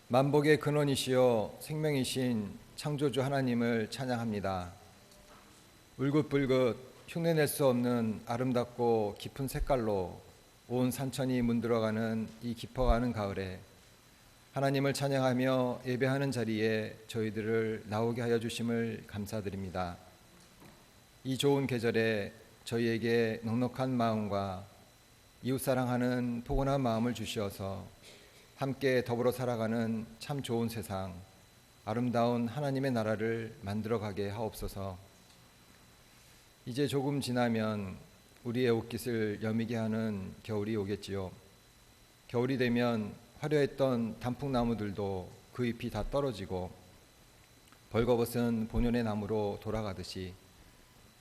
만복의 근원이시여 생명이신 창조주 하나님을 찬양합니다. 울긋불긋 흉내낼 수 없는 아름답고 깊은 색깔로 온 산천이 문들어가는 이 깊어가는 가을에 하나님을 찬양하며 예배하는 자리에 저희들을 나오게 하여 주심을 감사드립니다. 이 좋은 계절에 저희에게 넉넉한 마음과 이웃사랑하는 포근한 마음을 주시어서 함께 더불어 살아가는 참 좋은 세상, 아름다운 하나님의 나라를 만들어가게 하옵소서. 이제 조금 지나면 우리의 옷깃을 여미게 하는 겨울이 오겠지요. 겨울이 되면 화려했던 단풍나무들도 그 잎이 다 떨어지고 벌거벗은 본연의 나무로 돌아가듯이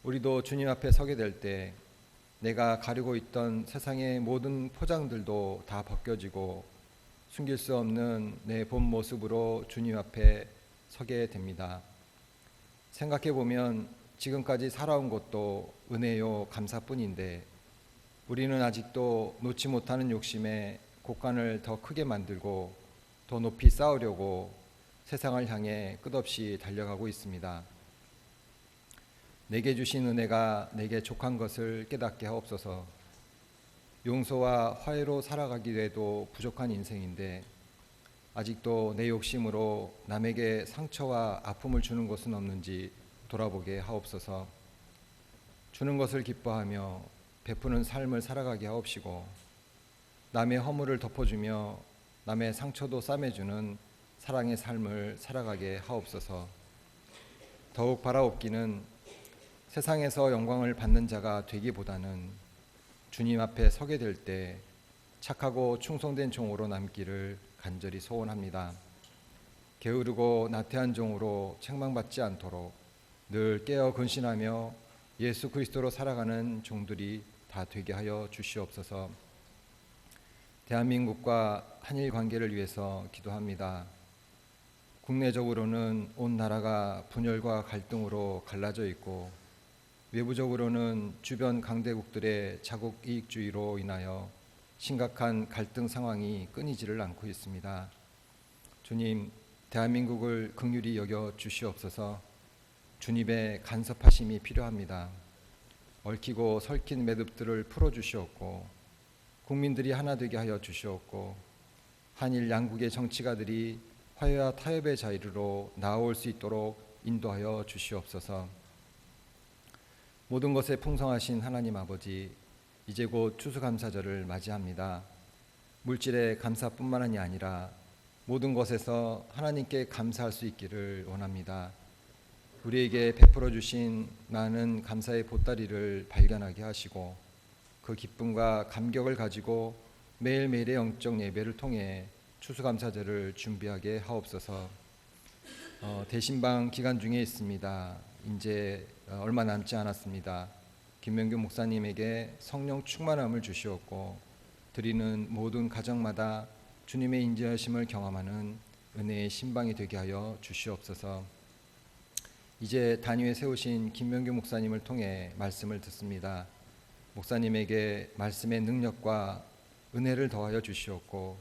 우리도 주님 앞에 서게 될 때 내가 가리고 있던 세상의 모든 포장들도 다 벗겨지고 숨길 수 없는 내 본 모습으로 주님 앞에 서게 됩니다. 생각해 보면 지금까지 살아온 것도 은혜요 감사뿐인데 우리는 아직도 놓지 못하는 욕심에 곡간을 더 크게 만들고 더 높이 쌓으려고 세상을 향해 끝없이 달려가고 있습니다. 내게 주신 은혜가 내게 족한 것을 깨닫게 하옵소서. 용서와 화해로 살아가기도 해도 부족한 인생인데 아직도 내 욕심으로 남에게 상처와 아픔을 주는 것은 없는지 돌아보게 하옵소서. 주는 것을 기뻐하며 베푸는 삶을 살아가게 하옵시고 남의 허물을 덮어주며 남의 상처도 싸매주는 사랑의 삶을 살아가게 하옵소서. 더욱 바라옵기는 세상에서 영광을 받는 자가 되기보다는 주님 앞에 서게 될 때 착하고 충성된 종으로 남기를 간절히 소원합니다. 게으르고 나태한 종으로 책망받지 않도록 늘 깨어 근신하며 예수 그리스도로 살아가는 종들이 다 되게 하여 주시옵소서. 대한민국과 한일 관계를 위해서 기도합니다. 국내적으로는 온 나라가 분열과 갈등으로 갈라져 있고 외부적으로는 주변 강대국들의 자국 이익주의로 인하여 심각한 갈등 상황이 끊이지를 않고 있습니다. 주님, 대한민국을 긍휼히 여겨 주시옵소서. 주님의 간섭하심이 필요합니다. 얽히고 설킨 매듭들을 풀어주시옵고 국민들이 하나 되게 하여 주시옵고 한일 양국의 정치가들이 화해와 타협의 자리로 나아올 수 있도록 인도하여 주시옵소서. 모든 것에 풍성하신 하나님 아버지, 이제 곧 추수감사절을 맞이합니다. 물질의 감사뿐만이 아니라 모든 것에서 하나님께 감사할 수 있기를 원합니다. 우리에게 베풀어 주신 많은 감사의 보따리를 발견하게 하시고 그 기쁨과 감격을 가지고 매일매일의 영적 예배를 통해 추수감사절을 준비하게 하옵소서. 대신방 기간 중에 있습니다. 이제 얼마 남지 않았습니다. 김명규 목사님에게 성령 충만함을 주시옵고 드리는 모든 가정마다 주님의 인자하심을 경험하는 은혜의 신방이 되게 하여 주시옵소서. 이제 단위에 세우신 김명규 목사님을 통해 말씀을 듣습니다. 목사님에게 말씀의 능력과 은혜를 더하여 주시옵고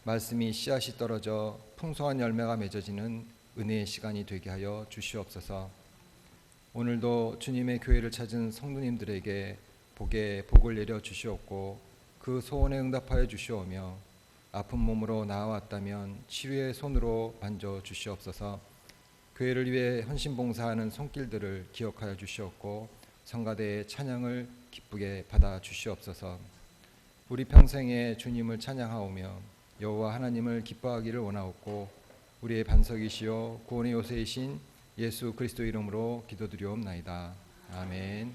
말씀이 씨앗이 떨어져 풍성한 열매가 맺어지는 은혜의 시간이 되게 하여 주시옵소서. 오늘도 주님의 교회를 찾은 성도님들에게 복에 복을 내려 주시옵고 그 소원에 응답하여 주시오며 아픈 몸으로 나아왔다면 치료의 손으로 만져 주시옵소서. 교회를 위해 헌신봉사하는 손길들을 기억하여 주시옵고 성가대의 찬양을 기쁘게 받아 주시옵소서. 우리 평생에 주님을 찬양하오며 여호와 하나님을 기뻐하기를 원하옵고 우리의 반석이시요 구원의 요새이신 예수 그리스도 이름으로 기도드리옵나이다. 아멘.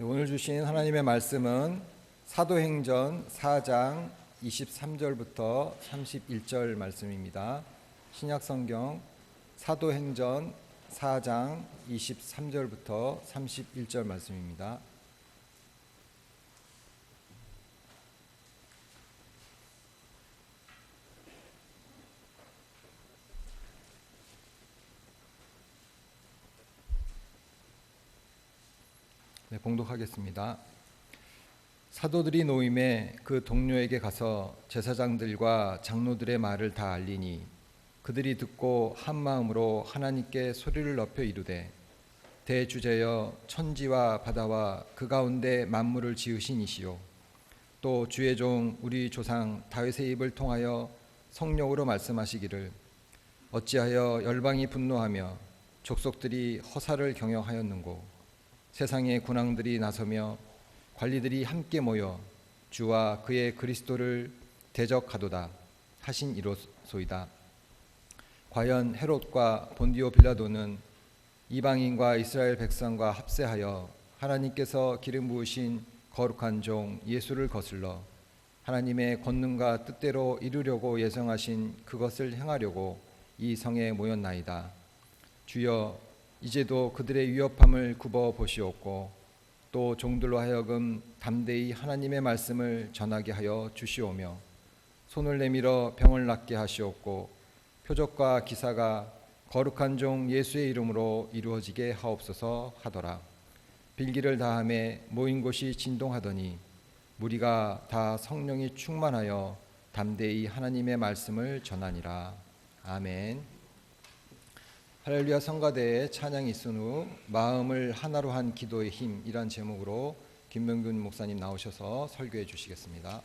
네, 오늘 주신 하나님의 말씀은 사도행전 4장 23절부터 31절 말씀입니다. 신약성경 사도행전 4장 23절부터 31절 말씀입니다. 네, 봉독하겠습니다. 사도들이 노임에 그 동료에게 가서 제사장들과 장로들의 말을 다 알리니 그들이 듣고 한 마음으로 하나님께 소리를 높여 이르되 대주제여 천지와 바다와 그 가운데 만물을 지으신 이시요 또 주의 종 우리 조상 다윗의 입을 통하여 성령으로 말씀하시기를 어찌하여 열방이 분노하며 족속들이 허사를 경영하였는고 세상의 군왕들이 나서며 관리들이 함께 모여 주와 그의 그리스도를 대적하도다 하신 이로소이다. 과연 헤롯과 본디오 빌라도는 이방인과 이스라엘 백성과 합세하여 하나님께서 기름 부으신 거룩한 종 예수를 거슬러 하나님의 권능과 뜻대로 이루려고 예정하신 그것을 행하려고 이 성에 모였나이다. 주여 이제도 그들의 위협함을 굽어 보시옵고 또 종들로 하여금 담대히 하나님의 말씀을 전하게 하여 주시오며 손을 내밀어 병을 낫게 하시옵고 표적과 기사가 거룩한 종 예수의 이름으로 이루어지게 하옵소서 하더라. 빌기를 다함에 모인 곳이 진동하더니 무리가 다 성령이 충만하여 담대히 하나님의 말씀을 전하니라. 아멘. 할렐루야. 성가대에 찬양이 있은 후 마음을 하나로 한 기도의 힘이란 제목으로 김명균 목사님 나오셔서 설교해 주시겠습니다.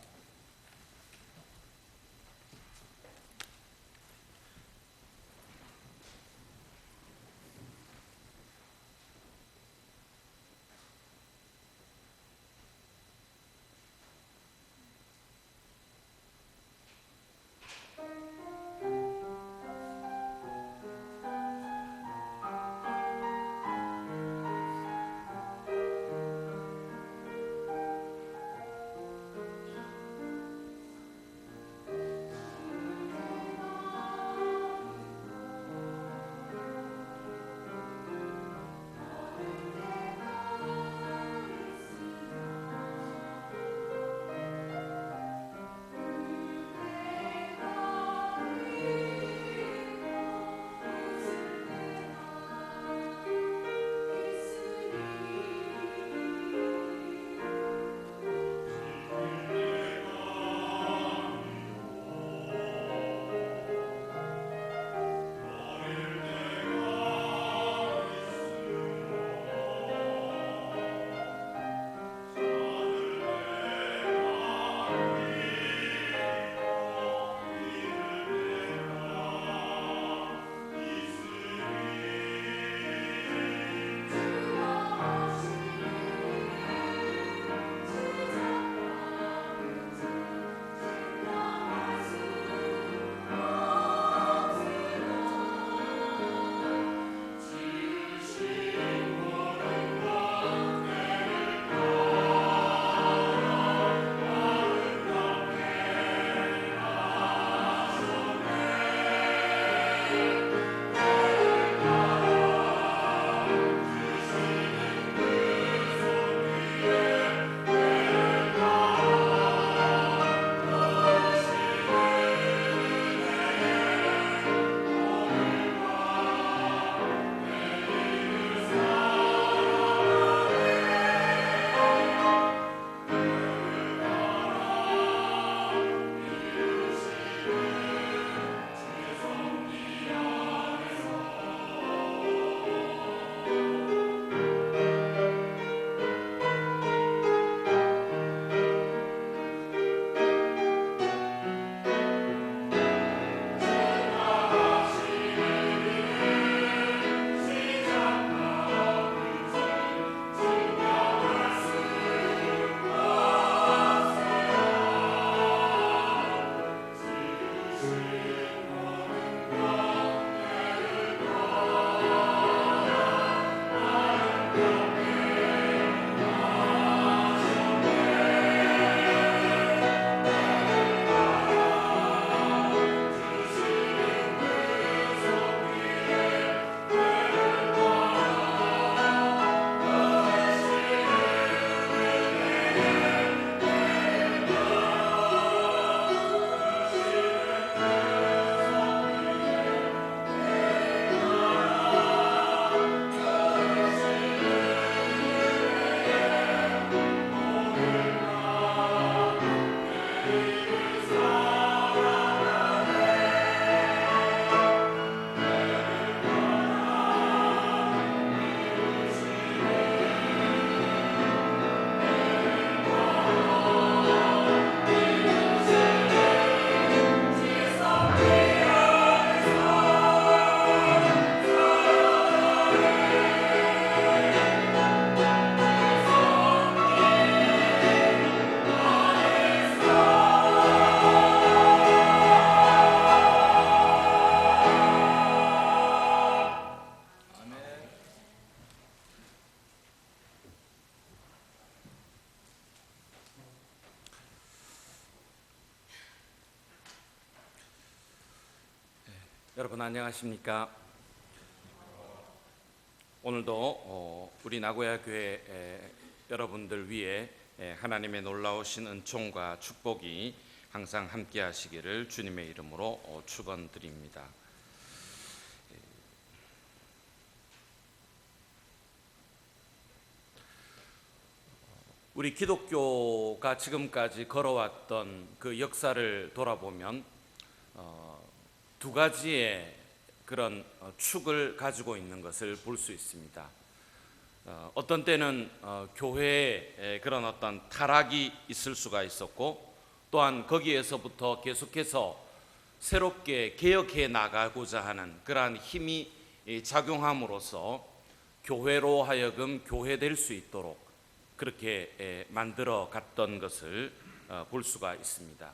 여러분 안녕하십니까? 오늘도 우리 나고야 교회 여러분들 위해 하나님의 놀라우신 은총과 축복이 항상 함께 하시기를 주님의 이름으로 축원드립니다. 우리 기독교가 지금까지 걸어왔던 그 역사를 돌아보면 두 가지의 그런 축을 가지고 있는 것을 볼 수 있습니다. 어떤 때는 교회에 그런 어떤 타락이 있을 수가 있었고, 또한 거기에서부터 계속해서 새롭게 개혁해 나가고자 하는 그러한 힘이 작용함으로써 교회로 하여금 교회될 수 있도록 그렇게 만들어 갔던 것을 볼 수가 있습니다.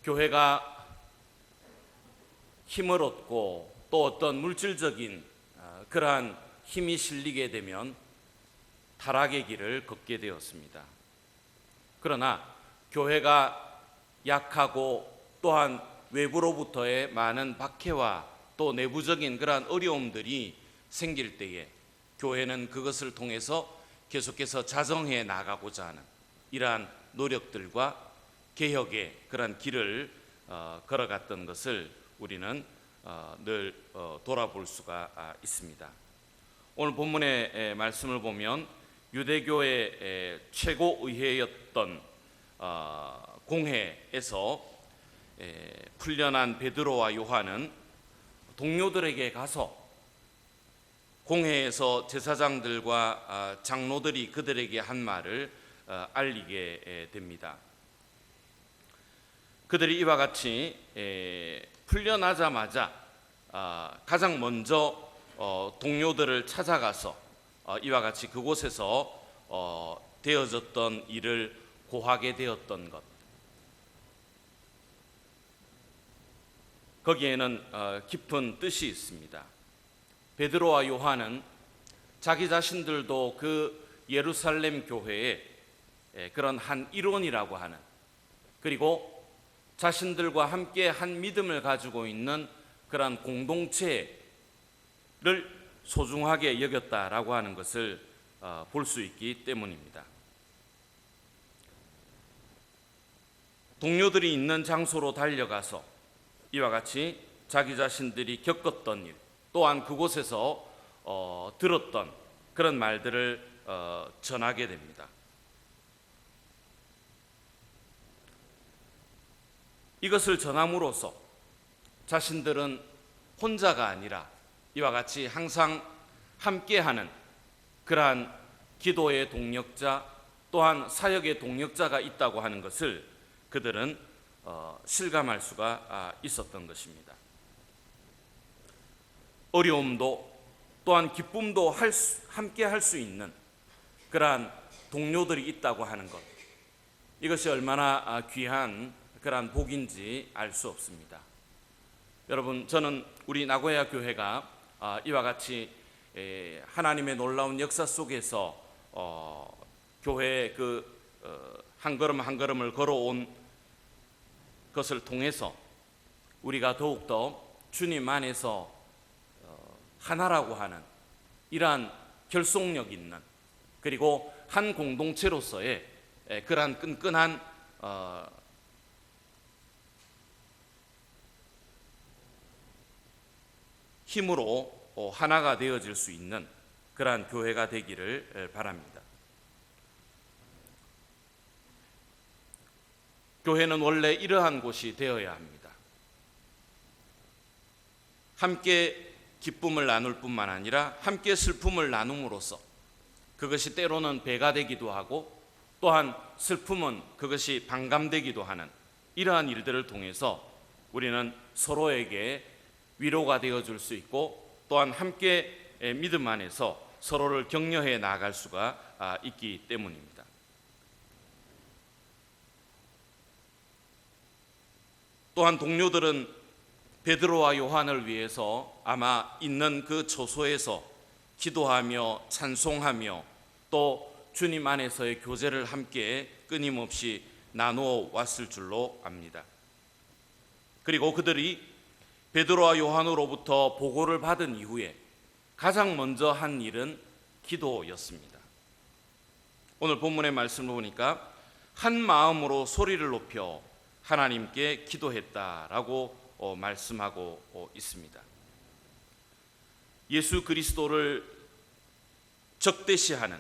교회가 힘을 얻고 또 어떤 물질적인 그러한 힘이 실리게 되면 타락의 길을 걷게 되었습니다. 그러나 교회가 약하고 또한 외부로부터의 많은 박해와 또 내부적인 그러한 어려움들이 생길 때에 교회는 그것을 통해서 계속해서 자정해 나가고자 하는 이러한 노력들과 개혁의 그러한 길을 걸어갔던 것을 우리는 늘 돌아볼 수가 있습니다. 오늘 본문의 말씀을 보면 유대교의 최고 의회였던 공회에서 풀려난 베드로와 요한은 동료들에게 가서 공회에서 제사장들과 장로들이 그들에게 한 말을 알리게 됩니다. 그들이 이와 같이 풀려나자마자 가장 먼저 동료들을 찾아가서 이와 같이 그곳에서 되어졌던 일을 고하게 되었던 것, 거기에는 깊은 뜻이 있습니다. 베드로와 요한은 자기 자신들도 그 예루살렘 교회의 그런 한 일원이라고 하는, 그리고 자신들과 함께 한 믿음을 가지고 있는 그러한 공동체를 소중하게 여겼다라고 하는 것을 볼 수 있기 때문입니다. 동료들이 있는 장소로 달려가서 이와 같이 자기 자신들이 겪었던 일, 또한 그곳에서 들었던 그런 말들을 전하게 됩니다. 이것을 전함으로써 자신들은 혼자가 아니라 이와 같이 항상 함께하는 그러한 기도의 동력자, 또한 사역의 동력자가 있다고 하는 것을 그들은 실감할 수가 있었던 것입니다. 어려움도 또한 기쁨도 함께 할 수 있는 그러한 동료들이 있다고 하는 것, 이것이 얼마나 귀한 그러한 복인지 알 수 없습니다. 여러분, 저는 우리 나고야 교회가 이와 같이 하나님의 놀라운 역사 속에서 교회의 한 걸음 한 걸음을 걸어온 것을 통해서 우리가 더욱더 주님 안에서 하나라고 하는 이러한 결속력 있는, 그리고 한 공동체로서의 그러한 끈끈한 힘으로 하나가 되어질 수 있는 그러한 교회가 되기를 바랍니다. 교회는 원래 이러한 곳이 되어야 합니다. 함께 기쁨을 나눌 뿐만 아니라 함께 슬픔을 나눔으로써 그것이 때로는 배가 되기도 하고, 또한 슬픔은 그것이 반감되기도 하는 이러한 일들을 통해서 우리는 서로에게 위로가 되어줄 수 있고, 또한 함께 믿음 안에서 서로를 격려해 나아갈 수가 있기 때문입니다. 또한 동료들은 베드로와 요한을 위해서 아마 있는 그 처소에서 기도하며 찬송하며 또 주님 안에서의 교제를 함께 끊임없이 나누어 왔을 줄로 압니다. 그리고 그들이 베드로와 요한으로부터 보고를 받은 이후에 가장 먼저 한 일은 기도였습니다. 오늘 본문의 말씀을 보니까 한 마음으로 소리를 높여 하나님께 기도했다라고 말씀하고 있습니다. 예수 그리스도를 적대시하는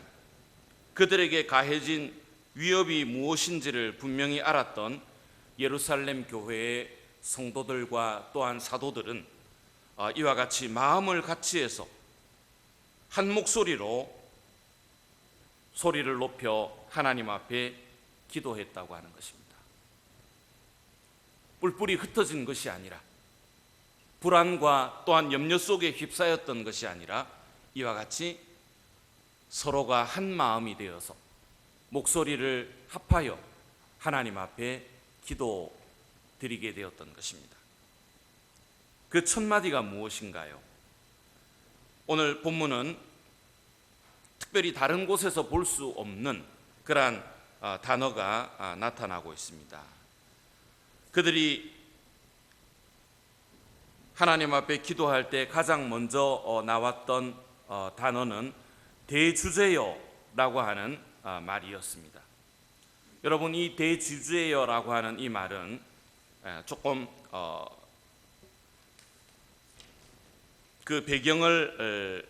그들에게 가해진 위협이 무엇인지를 분명히 알았던 예루살렘 교회의 성도들과 또한 사도들은 이와 같이 마음을 같이해서 한 목소리로 소리를 높여 하나님 앞에 기도했다고 하는 것입니다. 뿔뿔이 흩어진 것이 아니라, 불안과 또한 염려 속에 휩싸였던 것이 아니라 이와 같이 서로가 한 마음이 되어서 목소리를 합하여 하나님 앞에 기도드리게 되었던 것입니다. 그 첫 마디가 무엇인가요? 오늘 본문은 특별히 다른 곳에서 볼 수 없는 그러한 단어가 나타나고 있습니다. 그들이 하나님 앞에 기도할 때 가장 먼저 나왔던 단어는 대주제여라고 하는 말이었습니다. 여러분, 이 대주제여라고 하는 이 말은 조금 그 배경을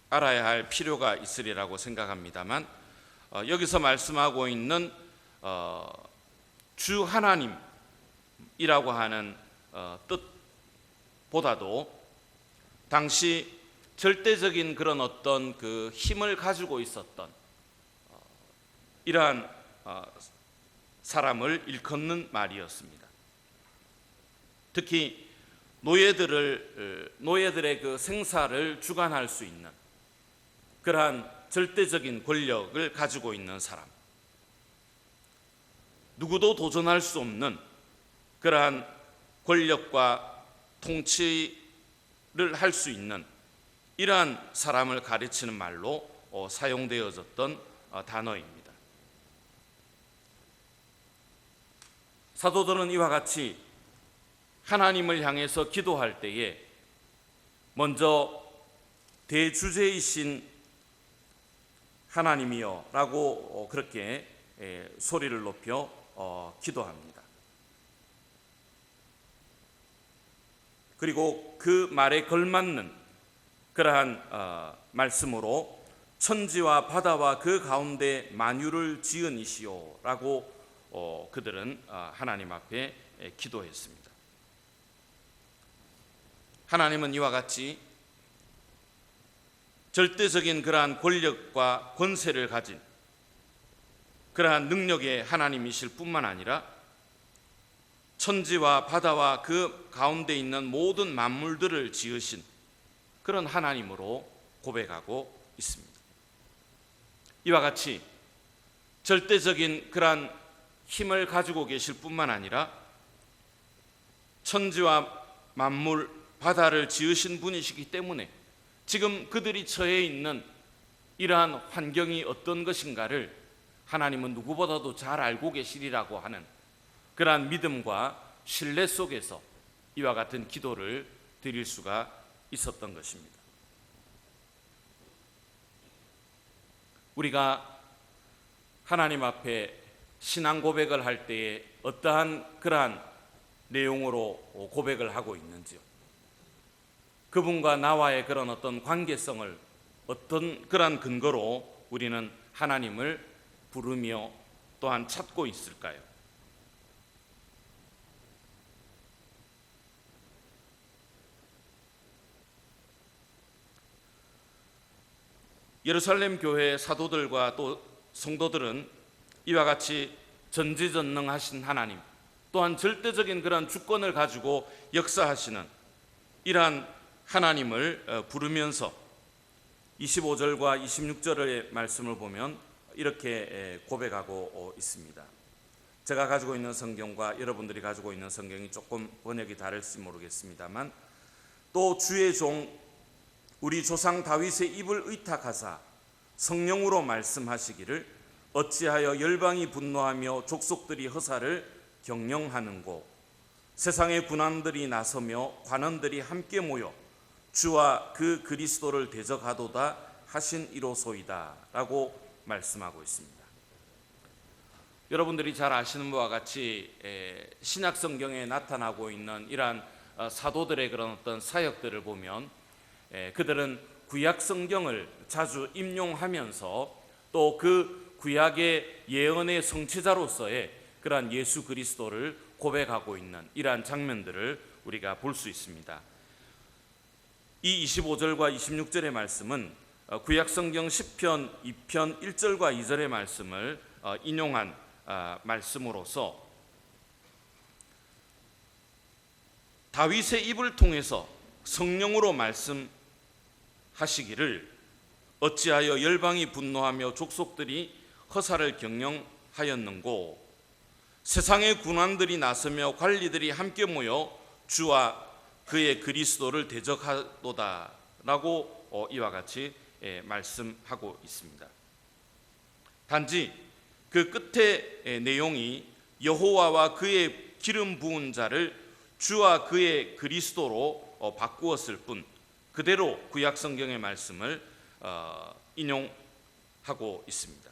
알아야 할 필요가 있으리라고 생각합니다만, 여기서 말씀하고 있는 주 하나님이라고 하는 뜻보다도 당시 절대적인 그런 어떤 그 힘을 가지고 있었던 이러한 사람을 일컫는 말이었습니다. 특히 노예들의 그 생사를 주관할 수 있는 그러한 절대적인 권력을 가지고 있는 사람, 누구도 도전할 수 없는 그러한 권력과 통치를 할 수 있는 이러한 사람을 가르치는 말로 사용되어졌던 단어입니다. 사도들은 이와 같이 하나님을 향해서 기도할 때에 먼저 대주제이신 하나님이여 라고 그렇게 소리를 높여 기도합니다. 그리고 그 말에 걸맞는 그러한 말씀으로 천지와 바다와 그 가운데 만유를 지은 이시오 라고 그들은 하나님 앞에 기도했습니다. 하나님은 이와 같이 절대적인 그러한 권력과 권세를 가진 그러한 능력의 하나님이실 뿐만 아니라 천지와 바다와 그 가운데 있는 모든 만물들을 지으신 그런 하나님으로 고백하고 있습니다. 이와 같이 절대적인 그러한 힘을 가지고 계실 뿐만 아니라 천지와 만물, 바다를 지으신 분이시기 때문에 지금 그들이 처해 있는 이러한 환경이 어떤 것인가를 하나님은 누구보다도 잘 알고 계시리라고 하는 그러한 믿음과 신뢰 속에서 이와 같은 기도를 드릴 수가 있었던 것입니다. 우리가 하나님 앞에 신앙 고백을 할 때에 어떠한 그러한 내용으로 고백을 하고 있는지요? 그분과 나와의 그런 어떤 관계성을 어떤 그러한 근거로 우리는 하나님을 부르며 또한 찾고 있을까요? 예루살렘 교회의 사도들과 또 성도들은 이와 같이 전지전능하신 하나님, 또한 절대적인 그런 주권을 가지고 역사하시는 이러한 하나님을 부르면서 25절과 26절의 말씀을 보면 이렇게 고백하고 있습니다. 제가 가지고 있는 성경과 여러분들이 가지고 있는 성경이 조금 번역이 다를지 모르겠습니다만, 또 주의 종 우리 조상 다윗의 입을 의탁하사 성령으로 말씀하시기를 어찌하여 열방이 분노하며 족속들이 허사를 경영하는고 세상의 군왕들이 나서며 관원들이 함께 모여 주와 그 그리스도를 대적하도다 하신 이로소이다 라고 말씀하고 있습니다. 여러분들이 잘 아시는 바와 같이 신약 성경에 나타나고 있는 이러한 사도들의 그런 어떤 사역들을 보면 그들은 구약 성경을 자주 인용하면서 또 그 구약의 예언의 성취자로서의 그러한 예수 그리스도를 고백하고 있는 이러한 장면들을 우리가 볼 수 있습니다. 이 25절과 26절의 말씀은 구약 성경 시편 2편 1절과 2절의 말씀을 인용한 말씀으로서 다윗의 입을 통해서 성령으로 말씀하시기를 어찌하여 열방이 분노하며 족속들이 허사를 경영하였는고 세상의 군왕들이 나서며 관리들이 함께 모여 주와 그의 그리스도를 대적하도다 라고 이와 같이 말씀하고 있습니다. 단지 그 끝의 내용이 여호와와 그의 기름 부은 자를 주와 그의 그리스도로 바꾸었을 뿐 그대로 구약 성경의 말씀을 인용하고 있습니다.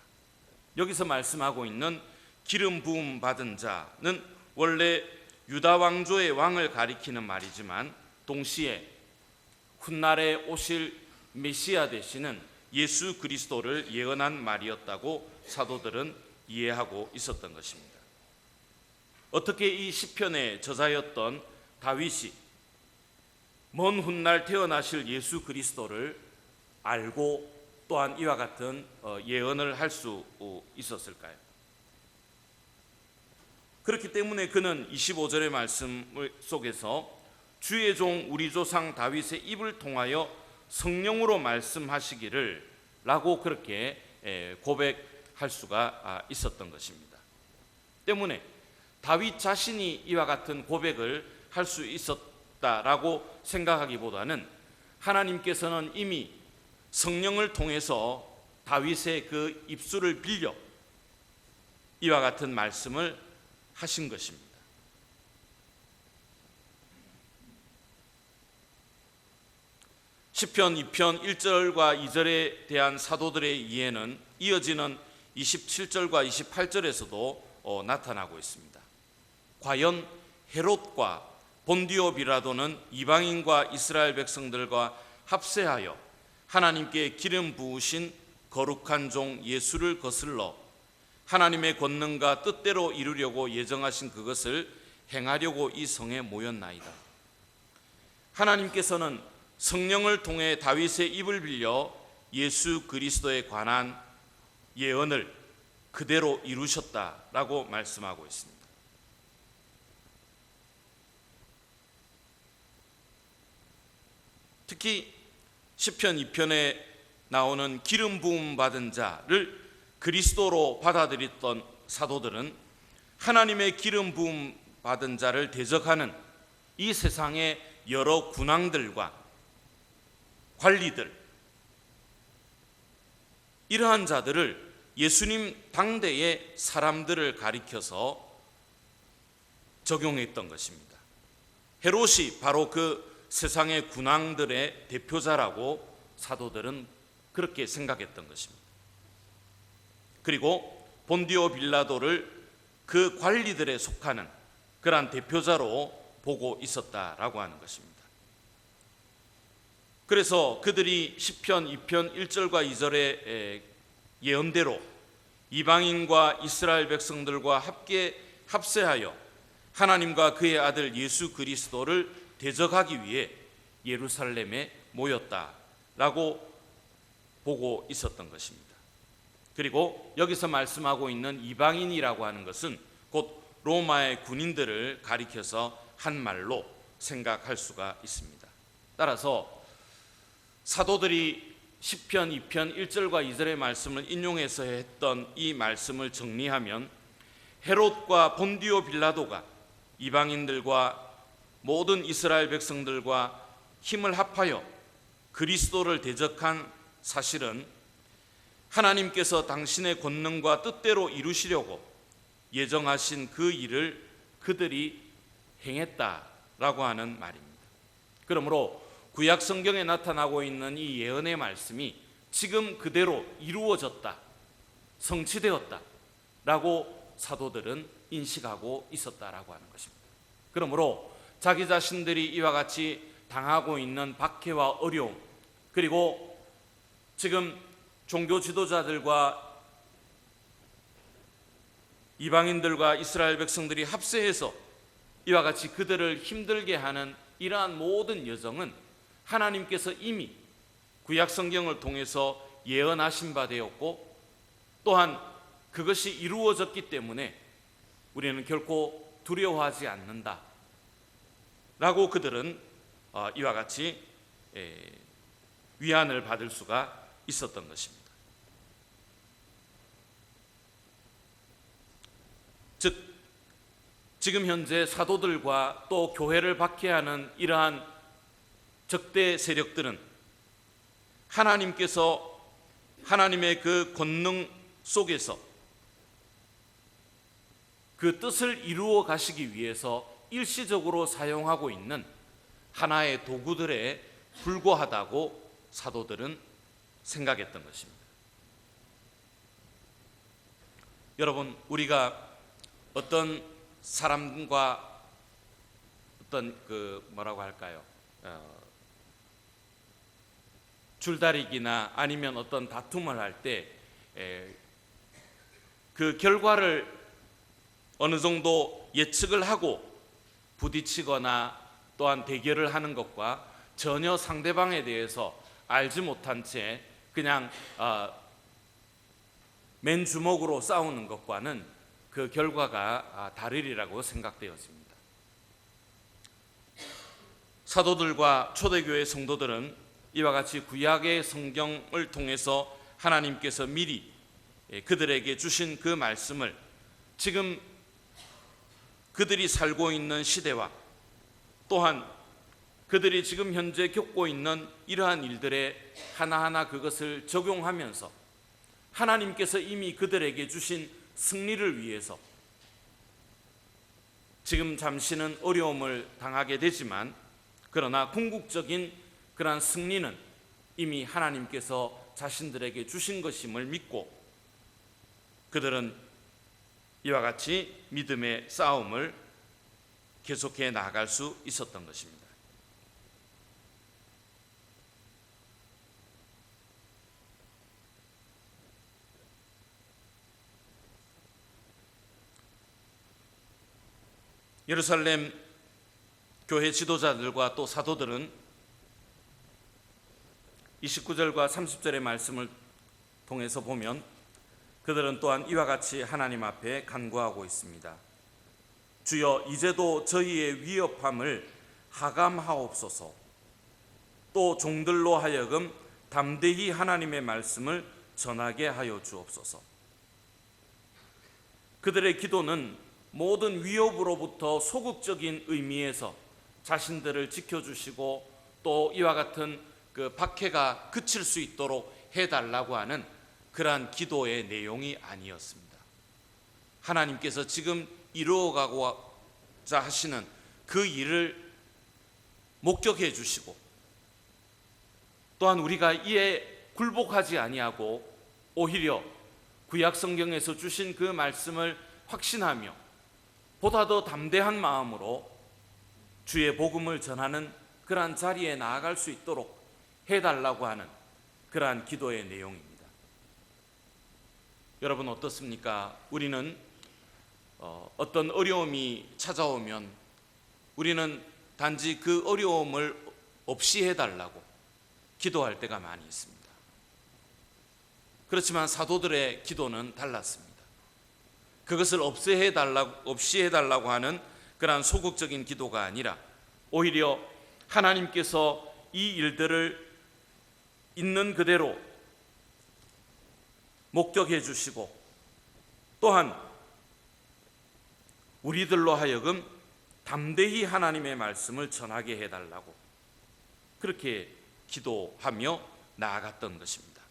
여기서 말씀하고 있는 기름 부음 받은 자는 원래 유다 왕조의 왕을 가리키는 말이지만 동시에 훗날에 오실 메시아 되시는 예수 그리스도를 예언한 말이었다고 사도들은 이해하고 있었던 것입니다. 어떻게 이 시편의 저자였던 다윗이 먼 훗날 태어나실 예수 그리스도를 알고 또한 이와 같은 예언을 할 수 있었을까요? 그렇기 때문에 그는 25절의 말씀 속에서 주의 종 우리 조상 다윗의 입을 통하여 성령으로 말씀하시기를 라고 그렇게 고백할 수가 있었던 것입니다. 때문에 다윗 자신이 이와 같은 고백을 할 수 있었다라고 생각하기보다는 하나님께서는 이미 성령을 통해서 다윗의 그 입술을 빌려 이와 같은 말씀을 하신 것입니다. 시편 2편 1절과 2절에 대한 사도들의 이해는 이어지는 27절과 28절에서도 나타나고 있습니다. 과연 헤롯과 본디오 빌라도는 이방인과 이스라엘 백성들과 합세하여 하나님께 기름 부으신 거룩한 종 예수를 거슬러 하나님의 권능과 뜻대로 이루려고 예정하신 그것을 행하려고 이 성에 모였나이다. 하나님께서는 성령을 통해 다윗의 입을 빌려 예수 그리스도에 관한 예언을 그대로 이루셨다라고 말씀하고 있습니다. 특히 시편 2편에 나오는 기름 부음 받은 자를 그리스도로 받아들였던 사도들은 하나님의 기름 부음 받은 자를 대적하는 이 세상의 여러 군왕들과 관리들, 이러한 자들을 예수님 당대의 사람들을 가리켜서 적용했던 것입니다. 헤롯이 바로 그 세상의 군왕들의 대표자라고 사도들은 그렇게 생각했던 것입니다. 그리고 본디오 빌라도를 그 관리들에 속하는 그러한 대표자로 보고 있었다라고 하는 것입니다. 그래서 그들이 시편 2편 1절과 2절의 예언대로 이방인과 이스라엘 백성들과 함께 합세하여 하나님과 그의 아들 예수 그리스도를 대적하기 위해 예루살렘에 모였다라고 보고 있었던 것입니다. 그리고 여기서 말씀하고 있는 이방인이라고 하는 것은 곧 로마의 군인들을 가리켜서 한 말로 생각할 수가 있습니다. 따라서 사도들이 시편 2편 1절과 2절의 말씀을 인용해서 했던 이 말씀을 정리하면 헤롯과 본디오 빌라도가 이방인들과 모든 이스라엘 백성들과 힘을 합하여 그리스도를 대적한 사실은 하나님께서 당신의 권능과 뜻대로 이루시려고 예정하신 그 일을 그들이 행했다라고 하는 말입니다. 그러므로 구약 성경에 나타나고 있는 이 예언의 말씀이 지금 그대로 이루어졌다, 성취되었다라고 사도들은 인식하고 있었다라고 하는 것입니다. 그러므로 자기 자신들이 이와 같이 당하고 있는 박해와 어려움, 그리고 지금 종교 지도자들과 이방인들과 이스라엘 백성들이 합세해서 이와 같이 그들을 힘들게 하는 이러한 모든 여정은 하나님께서 이미 구약 성경을 통해서 예언하신 바 되었고, 또한 그것이 이루어졌기 때문에 우리는 결코 두려워하지 않는다 라고 그들은 이와 같이 위안을 받을 수가 있었던 것입니다. 즉 지금 현재 사도들과 또 교회를 박해하는 이러한 적대 세력들은 하나님께서 하나님의 그 권능 속에서 그 뜻을 이루어 가시기 위해서 일시적으로 사용하고 있는 하나의 도구들에 불과하다고 사도들은 생각했던 것입니다. 여러분, 우리가 어떤 사람과 어떤 뭐라고 할까요? 줄다리기나 아니면 어떤 다툼을 할 때 그 결과를 어느 정도 예측을 하고 부딪히거나 또한 대결을 하는 것과 전혀 상대방에 대해서 알지 못한 채 그냥 맨주먹으로 싸우는 것과는 그 결과가 다르리라고 생각되었습니다. 사도들과 초대교회 성도들은 이와 같이 구약의 성경을 통해서 하나님께서 미리 그들에게 주신 그 말씀을 지금 그들이 살고 있는 시대와 또한 그들이 지금 현재 겪고 있는 이러한 일들에 하나하나 그것을 적용하면서 하나님께서 이미 그들에게 주신 승리를 위해서 지금 잠시는 어려움을 당하게 되지만, 그러나 궁극적인 그러한 승리는 이미 하나님께서 자신들에게 주신 것임을 믿고 그들은 이와 같이 믿음의 싸움을 계속해 나아갈 수 있었던 것입니다. 예루살렘 교회 지도자들과 또 사도들은 29절과 30절의 말씀을 통해서 보면 그들은 또한 이와 같이 하나님 앞에 간구하고 있습니다. 주여, 이제도 저희의 위협함을 하감하옵소서. 또 종들로 하여금 담대히 하나님의 말씀을 전하게 하여 주옵소서. 그들의 기도는 모든 위협으로부터 소극적인 의미에서 자신들을 지켜주시고 또 이와 같은 그 박해가 그칠 수 있도록 해달라고 하는 그러한 기도의 내용이 아니었습니다. 하나님께서 지금 이루어가고자 하시는 그 일을 목격해 주시고 또한 우리가 이에 굴복하지 아니하고 오히려 구약 성경에서 주신 그 말씀을 확신하며 보다 더 담대한 마음으로 주의 복음을 전하는 그러한 자리에 나아갈 수 있도록 해달라고 하는 그러한 기도의 내용입니다. 여러분 어떻습니까? 우리는 어떤 어려움이 찾아오면 우리는 단지 그 어려움을 없이 해달라고 기도할 때가 많이 있습니다. 그렇지만 사도들의 기도는 달랐습니다. 그것을 없이 해달라고 하는 그러한 소극적인 기도가 아니라 오히려 하나님께서 이 일들을 있는 그대로 목격해 주시고 또한 우리들로 하여금 담대히 하나님의 말씀을 전하게 해달라고 그렇게 기도하며 나아갔던 것입니다.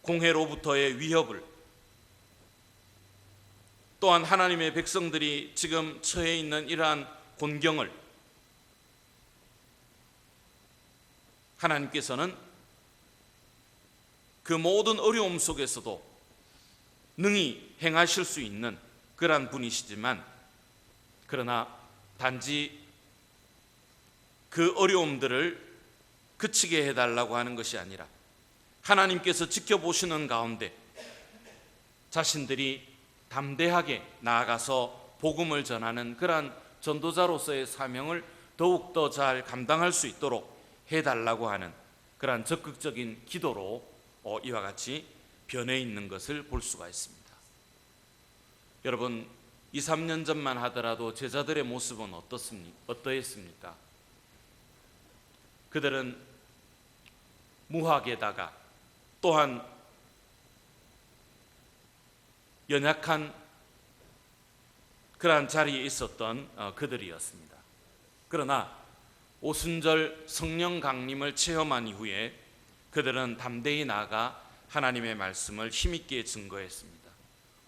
공회로부터의 위협을 또한 하나님의 백성들이 지금 처해 있는 이러한 곤경을 하나님께서는 그 모든 어려움 속에서도 능히 행하실 수 있는 그러한 분이시지만, 그러나 단지 그 어려움들을 그치게 해달라고 하는 것이 아니라 하나님께서 지켜보시는 가운데 자신들이 담대하게 나아가서 복음을 전하는 그러한 전도자로서의 사명을 더욱더 잘 감당할 수 있도록 해달라고 하는 그러한 적극적인 기도로 이와 같이 변해 있는 것을 볼 수가 있습니다. 여러분, 2, 3년 전만 하더라도 제자들의 모습은 어떠했습니까? 그들은 무학에다가 또한 연약한 그러한 자리에 있었던 그들이었습니다. 그러나 오순절 성령 강림을 체험한 이후에 그들은 담대히 나아가 하나님의 말씀을 힘있게 증거했습니다.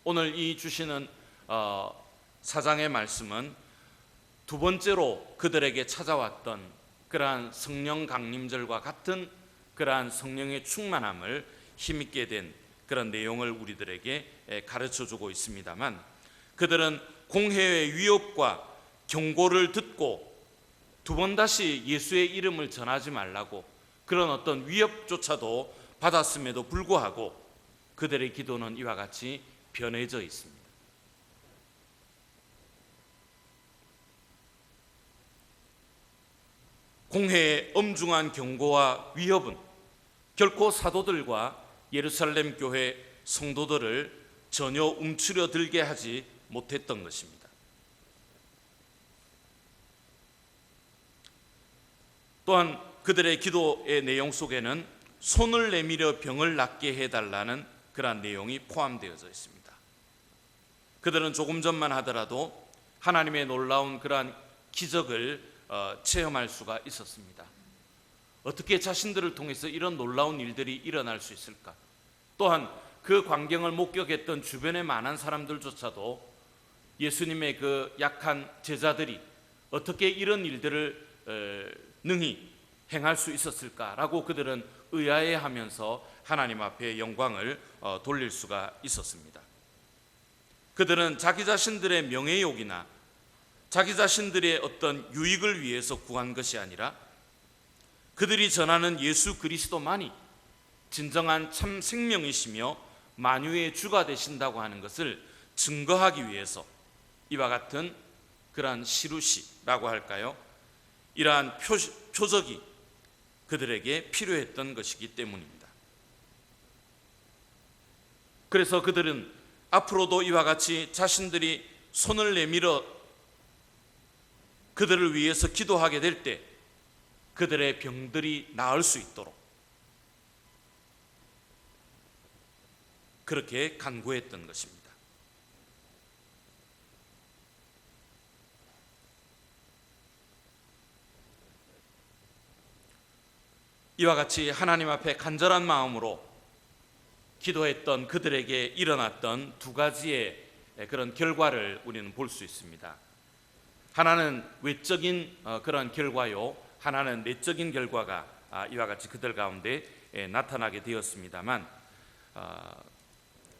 오늘 이 주시는 4장의 말씀은 두 번째로 그들에게 찾아왔던 그러한 성령 강림절과 같은 그러한 성령의 충만함을 힘있게 된 그런 내용을 우리들에게 가르쳐주고 있습니다만, 그들은 공회의 위협과 경고를 듣고 두 번 다시 예수의 이름을 전하지 말라고 그런 어떤 위협조차도 받았음에도 불구하고 그들의 기도는 이와 같이 변해져 있습니다. 공회의 엄중한 경고와 위협은 결코 사도들과 예루살렘 교회 성도들을 전혀 움츠려 들게 하지 못했던 것입니다. 또한 그들의 기도의 내용 속에는 손을 내밀어 병을 낫게 해달라는 그러한 내용이 포함되어져 있습니다. 그들은 조금 전만 하더라도 하나님의 놀라운 그러한 기적을 체험할 수가 있었습니다. 어떻게 자신들을 통해서 이런 놀라운 일들이 일어날 수 있을까? 또한 그 광경을 목격했던 주변의 많은 사람들조차도 예수님의 그 약한 제자들이 어떻게 이런 일들을 능히 행할 수 있었을까라고 그들은 의아해하면서 하나님 앞에 영광을 돌릴 수가 있었습니다. 그들은 자기 자신들의 명예욕이나 자기 자신들의 어떤 유익을 위해서 구한 것이 아니라 그들이 전하는 예수 그리스도만이 진정한 참 생명이시며 만유의 주가 되신다고 하는 것을 증거하기 위해서 이와 같은 그러한 시루시라고 할까요? 이러한 표적이 그들에게 필요했던 것이기 때문입니다. 그래서 그들은 앞으로도 이와 같이 자신들이 손을 내밀어 그들을 위해서 기도하게 될 때 그들의 병들이 나을 수 있도록 그렇게 간구했던 것입니다. 이와 같이 하나님 앞에 간절한 마음으로 기도했던 그들에게 일어났던 두 가지의 그런 결과를 우리는 볼 수 있습니다. 하나는 외적인 그런 결과요, 하나는 내적인 결과가 이와 같이 그들 가운데 나타나게 되었습니다만,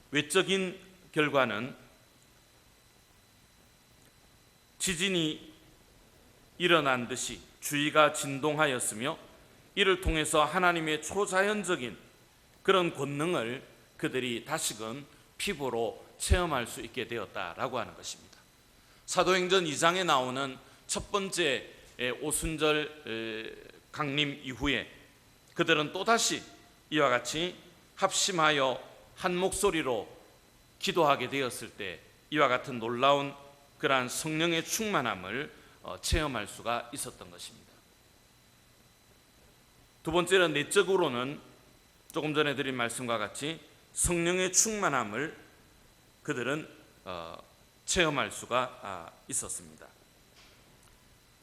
외적인 결과는 지진이 일어난 듯이 주위가 진동하였으며 이를 통해서 하나님의 초자연적인 그런 권능을 그들이 다시금 피부로 체험할 수 있게 되었다라고 하는 것입니다. 사도행전 2장에 나오는 첫 번째 오순절 강림 이후에 그들은 또다시 이와 같이 합심하여 한 목소리로 기도하게 되었을 때 이와 같은 놀라운 그러한 성령의 충만함을 체험할 수가 있었던 것입니다. 두 번째는 내적으로는 조금 전에 드린 말씀과 같이 성령의 충만함을 그들은 체험할 수가 있었습니다.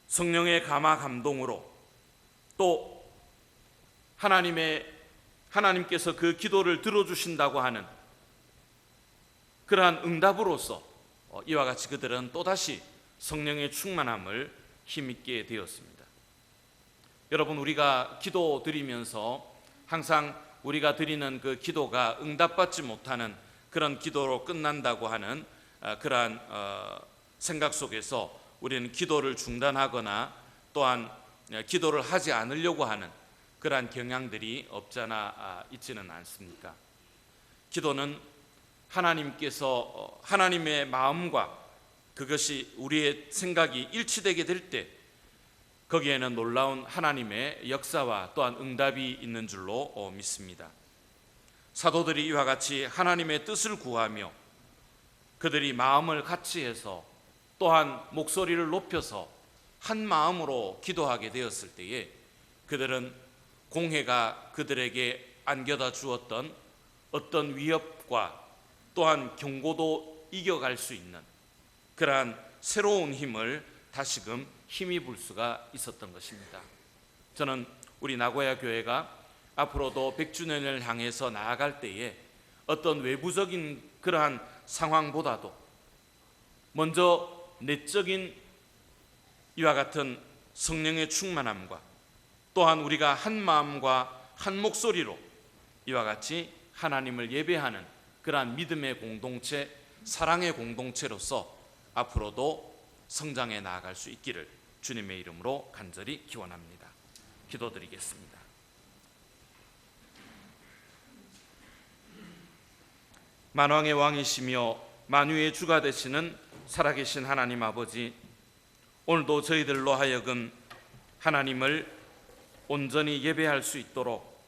성령의 감화 감동으로 또 하나님께서 그 기도를 들어주신다고 하는 그러한 응답으로서 이와 같이 그들은 또다시 성령의 충만함을 힘있게 되었습니다. 여러분, 우리가 기도 드리면서 항상 우리가 드리는 그 기도가 응답받지 못하는 그런 기도로 끝난다고 하는 그러한 생각 속에서 우리는 기도를 중단하거나 또한 기도를 하지 않으려고 하는 그러한 경향들이 없잖아 있지는 않습니까? 기도는 하나님께서 하나님의 마음과 그것이 우리의 생각이 일치되게 될 때 거기에는 놀라운 하나님의 역사와 또한 응답이 있는 줄로 믿습니다. 사도들이 이와 같이 하나님의 뜻을 구하며 그들이 마음을 같이 해서 또한 목소리를 높여서 한 마음으로 기도하게 되었을 때에 그들은 공회가 그들에게 안겨다 주었던 어떤 위협과 또한 경고도 이겨갈 수 있는 그러한 새로운 힘을 다시금 힘입을 수가 있었던 것입니다. 저는 우리 나고야 교회가 앞으로도 100주년을 향해서 나아갈 때에 어떤 외부적인 그러한 상황보다도 먼저 내적인 이와 같은 성령의 충만함과 또한 우리가 한 마음과 한 목소리로 이와 같이 하나님을 예배하는 그러한 믿음의 공동체, 사랑의 공동체로서 앞으로도 성장해 나아갈 수 있기를 주님의 이름으로 간절히 기원합니다. 기도드리겠습니다. 만왕의 왕이시며 만유의 주가 되시는 살아계신 하나님 아버지, 오늘도 저희들로 하여금 하나님을 온전히 예배할 수 있도록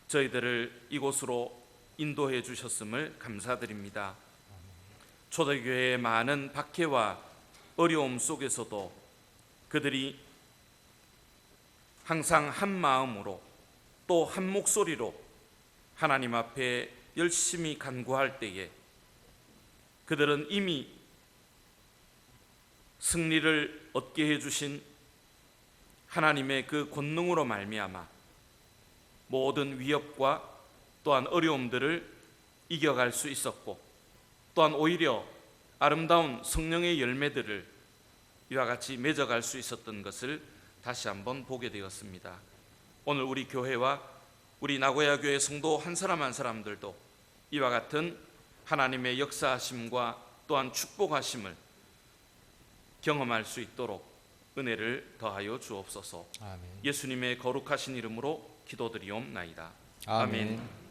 저희들을 이곳으로 인도해 주셨음을 감사드립니다. 초대교회의 많은 박해와 어려움 속에서도 그들이 항상 한 마음으로 또 한 목소리로 하나님 앞에 열심히 간구할 때에 그들은 이미 승리를 얻게 해주신 하나님의 그 권능으로 말미암아 모든 위협과 또한 어려움들을 이겨갈 수 있었고 또한 오히려 아름다운 성령의 열매들을 이와 같이 맺어갈 수 있었던 것을 다시 한번 보게 되었습니다. 오늘 우리 교회와 우리 나고야 교회 성도 한 사람 한 사람들도 이와 같은 하나님의 역사하심과 또한 축복하심을 경험할 수 있도록 은혜를 더하여 주옵소서. 아멘. 예수님의 거룩하신 이름으로 기도드리옵나이다. 아멘.